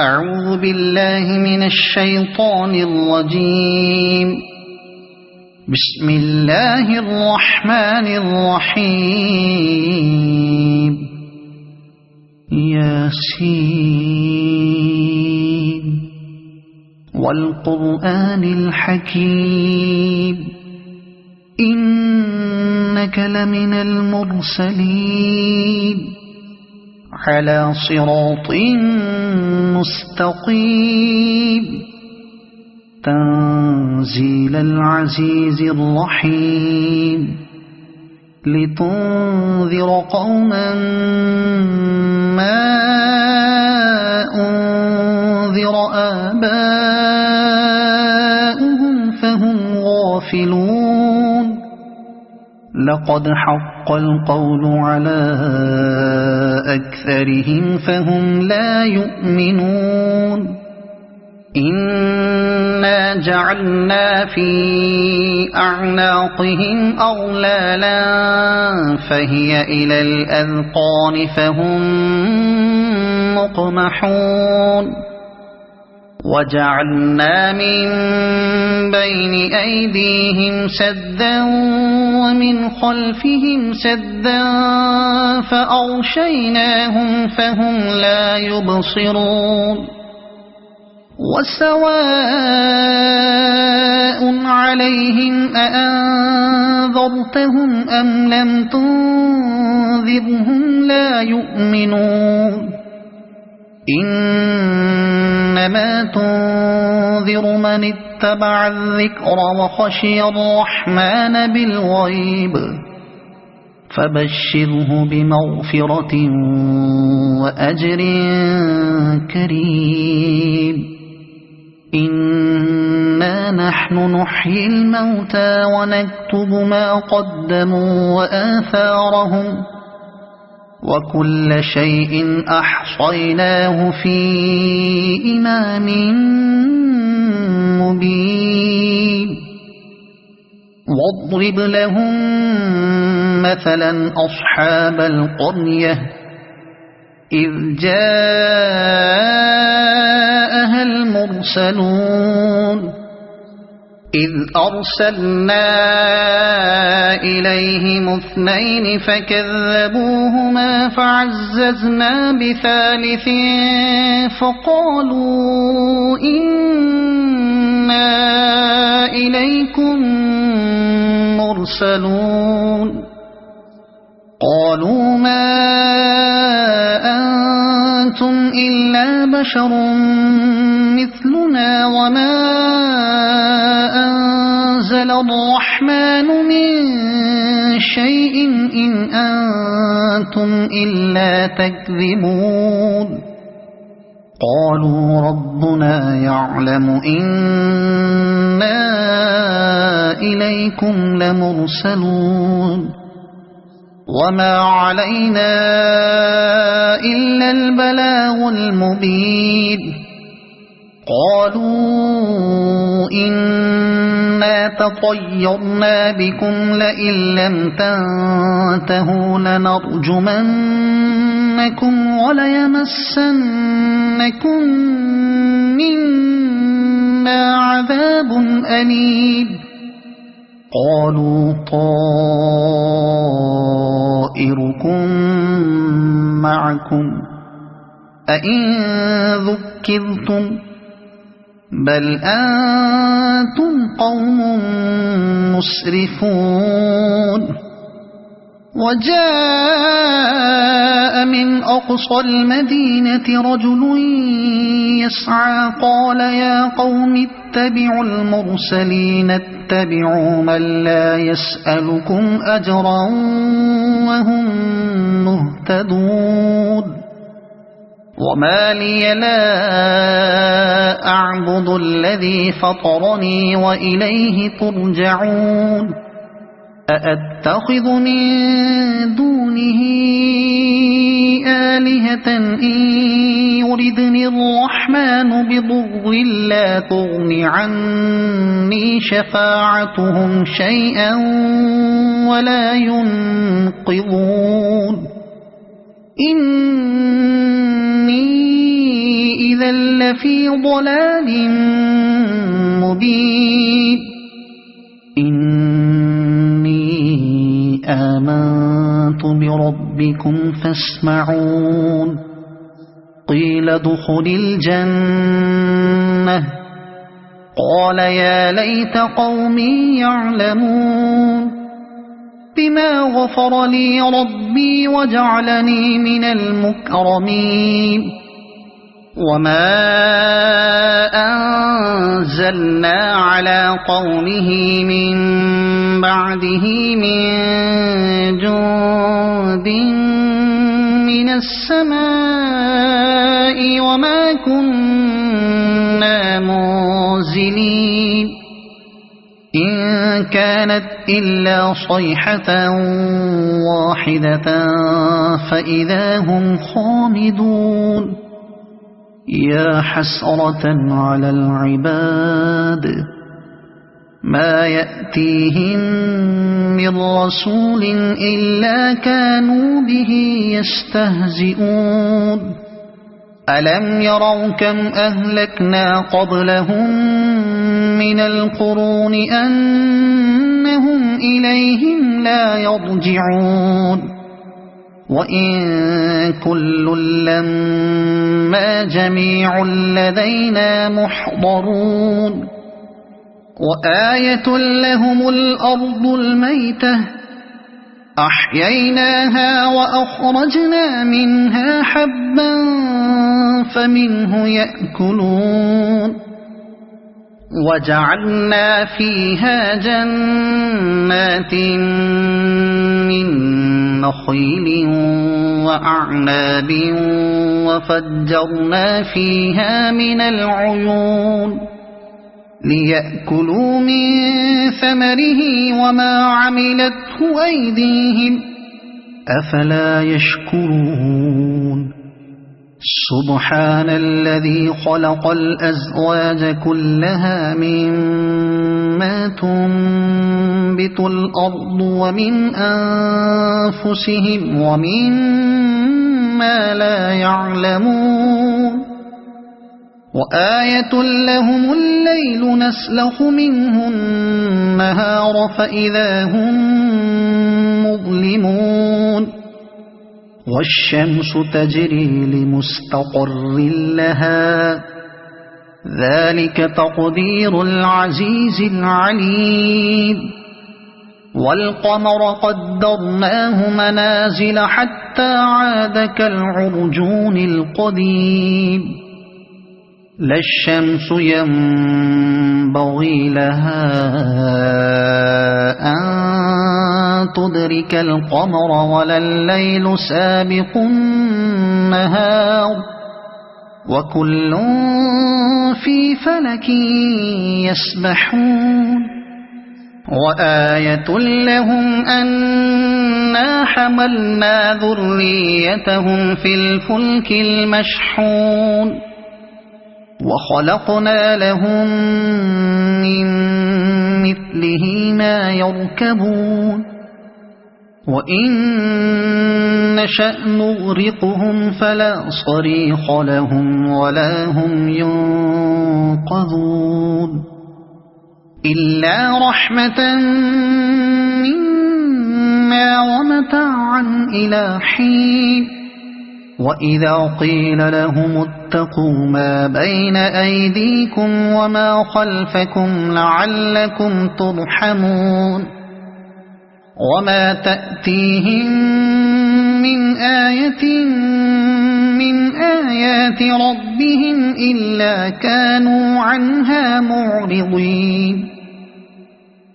أعوذ بالله من الشيطان الرجيم. بسم الله الرحمن الرحيم. ياسين والقرآن الحكيم إنك لمن المرسلين على صراط مستقيم تنزيل العزيز الرحيم لتنذر قوما ما أنذر آباؤهم فهم غافلون. لقد حق القول على أكثرهم فهم لا يؤمنون. إنا جعلنا في أعناقهم أغلالا فهي إلى الأذقان فهم مقمحون. وجعلنا من بين أيديهم سدا ومن خلفهم سدا فأغشيناهم فهم لا يبصرون. وسواء عليهم أأنذرتهم أم لم تنذرهم لا يؤمنون. إنما تنذر من اتبع الذكر وخشي الرحمن بالغيب فبشره بمغفرة وأجر كريم. إنا نحن نحيي الموتى ونكتب ما قدموا وآثارهم وكل شيء أحصيناه في إمام مبين. واضرب لهم مثلا أصحاب القرية إذ جاءها المرسلون إذ أرسلنا إليهم اثنين فكذبوهما فعززنا بثالث فقالوا إنا إليكم مرسلون. قالوا ما أنتم إلا بشر مثلنا وما أنزل الرحمن من شيء إن أنتم إلا تكذبون. قالوا ربنا يعلم إنا إليكم لمرسلون وما علينا إلا البلاغ المبين. قالوا إنا تطيرنا بكم لئن لم تنتهوا لنرجمنكم وليمسنكم منا عذاب أليم. قالوا طائركم معكم أئن ذكرتم بل أنتم قوم مسرفون. وجاء من أقصى المدينة رجل يسعى قال يا قوم اتبعوا المرسلين اتبعوا من لا يسألكم أجرا وهم مهتدون. وما لي لا أعبد الذي فطرني وإليه ترجعون. أأتخذ من دونه آلهة إن يردني الرحمن بضر لا تغن عني شفاعتهم شيئا ولا ينقذون. إني إذا لفي ضلال مبين إني آمنت بربكم فاسمعون قيل ادخل الجنة قال يا ليت قومي يعلمون بما غفر لي ربي وجعلني من المكرمين وما أنزلنا على قومه من بعده من جند من السماء وما كنا منزلين إن كانت إلا صيحة واحدة فإذا هم خامدون يا حسرة على العباد ما يأتيهم من رسول إلا كانوا به يستهزئون ألم يروا كم أهلكنا قبلهم من القرون أنهم إليهم لا يرجعون وإن كل لما جميع لدينا محضرون وآية لهم الأرض الميتة أحييناها وأخرجنا منها حبا فمنه يأكلون وجعلنا فيها جنات من نخيل وأعناب وفجرنا فيها من العيون ليأكلوا من ثمره وما عملته أيديهم أفلا يشكرون سبحان الذي خلق الأزواج كلها مما تنبت الأرض ومن أنفسهم ومما لا يعلمون وآية لهم الليل نسلخ منه النهار فإذا هم مظلمون والشمس تجري لمستقر لها ذلك تقدير العزيز العليم والقمر قدرناه منازل حتى عاد كالعرجون القديم لا الشمس ينبغي لها أن تدرك القمر ولا الليل سابق النهار وكل في فلك يسبحون وآية لهم أنا حملنا ذريتهم في الفلك المشحون وخلقنا لهم من مثله ما يركبون وإن نشأ نغرقهم فلا صريخ لهم ولا هم ينقذون إلا رحمة منا ومتاعا إلى حين وإذا قيل لهم اتقوا ما بين أيديكم وما خلفكم لعلكم ترحمون وما تأتيهم من آية من آيات ربهم إلا كانوا عنها معرضين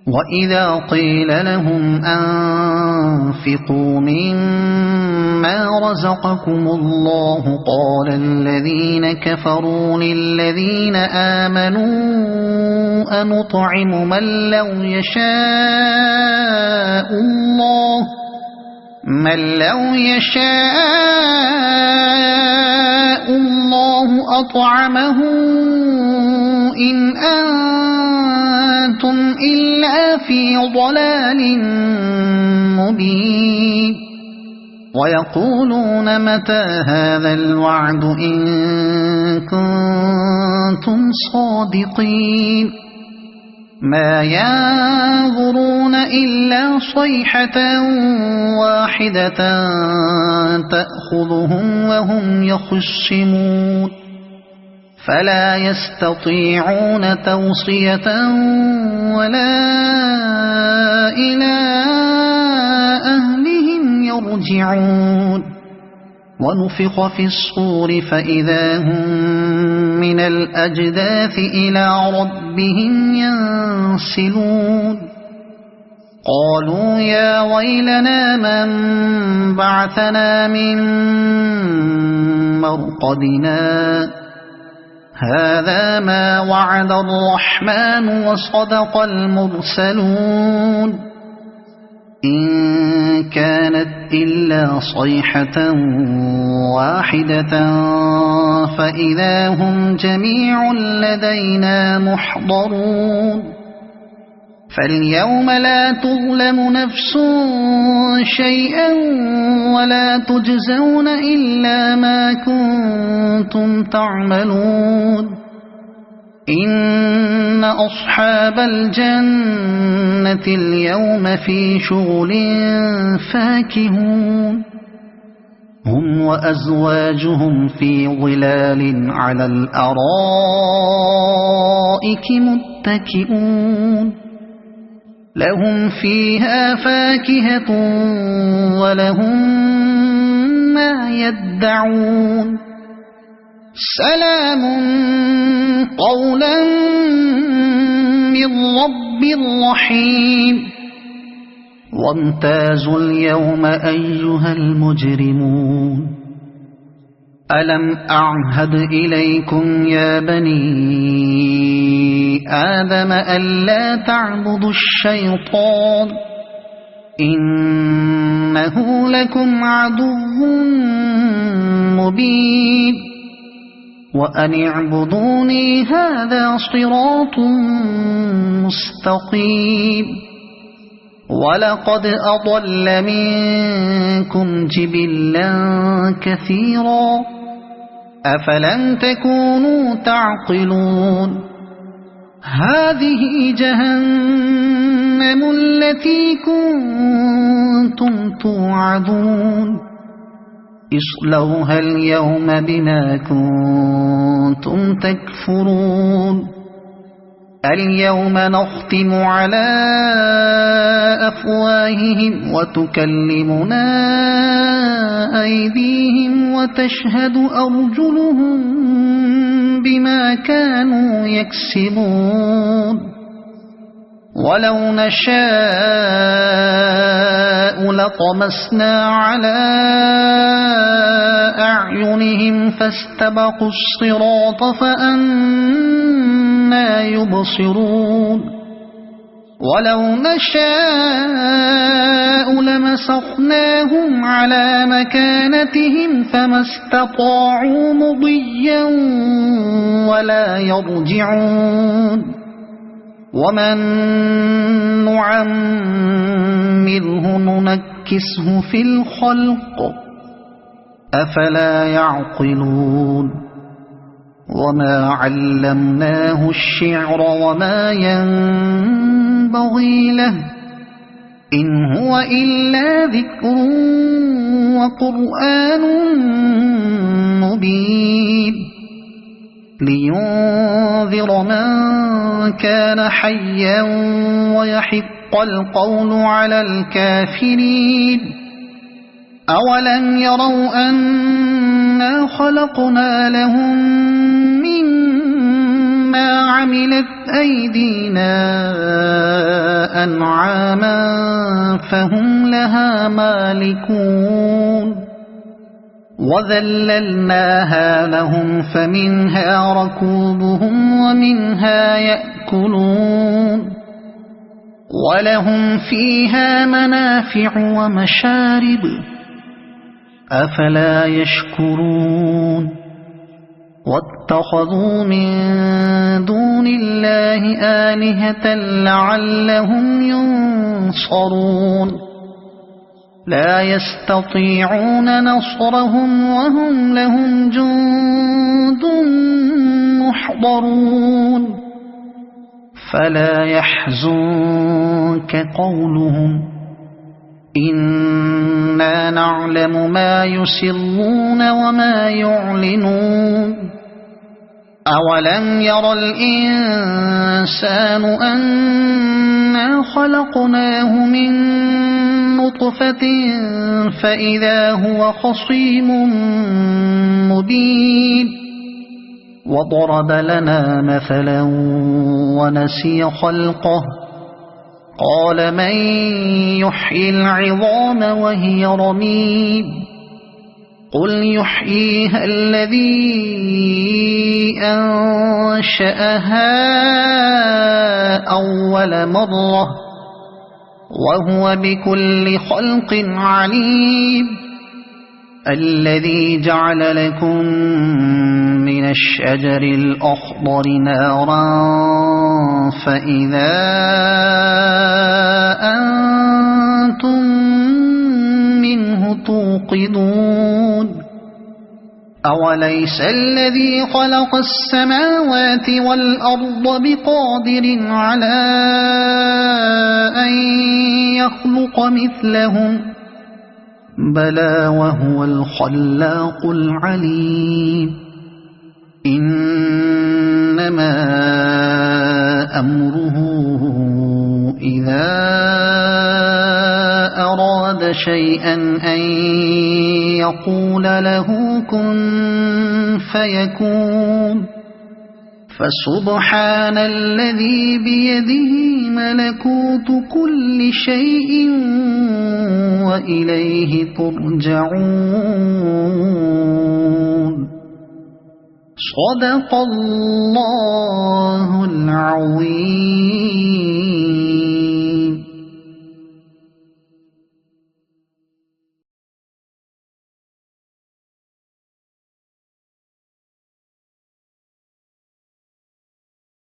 وإذا قيل لهم أنفقوا مما رزقكم الله قال الذين كفروا للذين آمنوا أنطعم من لو يشاء الله أطعمه إن أنتم إلا في ضلال مبين ويقولون متى هذا الوعد إن كنتم صادقين ما ينظرون إلا صيحة واحدة تأخذهم وهم يخصمون فلا يستطيعون توصية ولا إلى أهلهم يرجعون ونفخ في الصور فإذا هم من الأجداث إلى ربهم ينسلون قالوا يا ويلنا من بعثنا من مرقدنا هذا ما وعد الرحمن وصدق المرسلون إن كانت إلا صيحة واحدة فإذا هم جميع لدينا محضرون فاليوم لا تظلم نفس شيئا ولا تجزون إلا ما كنتم تعملون إن أصحاب الجنة اليوم في شغل فاكهون هم وأزواجهم في ظلال على الأرائك متكئون لهم فيها فاكهة ولهم ما يدعون سلام قولا من رب رحيم وامتازوا اليوم أيها المجرمون ألم أعهد إليكم يا بني آدم ألا تعبدوا الشيطان إنه لكم عدو مبين وأن اعبدوني هذا صراط مستقيم ولقد أضل منكم جبلا كثيرا أفلم تكونوا تعقلون هذه جهنم التي كنتم توعدون اصلوها اليوم بما كنتم تكفرون اليوم نختم على أفواههم وتكلمنا أيديهم وتشهد أرجلهم بما كانوا يكسبون ولو نشاء لطمسنا على أعينهم فاستبقوا الصراط فأنى يبصرون ولو نشاء لمسخناهم على مكانتهم فما استطاعوا مضيا ولا يرجعون ومن نعمره ننكسه في الخلق أفلا يعقلون وما علمناه الشعر وما ينبغي له إن هو إلا ذكر وقرآن مبين لينذر من كان حيا ويحق القول على الكافرين أولم يروا أنا خلقنا لهم مما عملت أيدينا أنعاما فهم لها مالكون وذللناها لهم فمنها ركوبهم ومنها يأكلون ولهم فيها منافع ومشارب أفلا يشكرون واتخذوا من دون الله آلهة لعلهم ينصرون لا يستطيعون نصرهم وهم لهم جند محضرون فلا يحزنك قولهم إنا نعلم ما يسرون وما يعلنون أولم ير الإنسان أنا خلقناه من نطفة فإذا هو خصيم مبين وضرب لنا مثلا ونسي خلقه قال من يحيي العظام وهي رميم قل يحييها الذي أنشأها أول مرة وهو بكل خلق عليم الذي جعل لكم من الشجر الأخضر نارا فإذا أنتم منه توقدون أوليس الذي خلق السماوات والأرض بقادر على أن يخلق مثلهم بلى وهو الخلاق العليم إنما أمره إذا أراد شيئا أن يقول له كن فيكون فسبحان الذي بيده ملكوت كل شيء وإليه ترجعون صدق الله العظيم.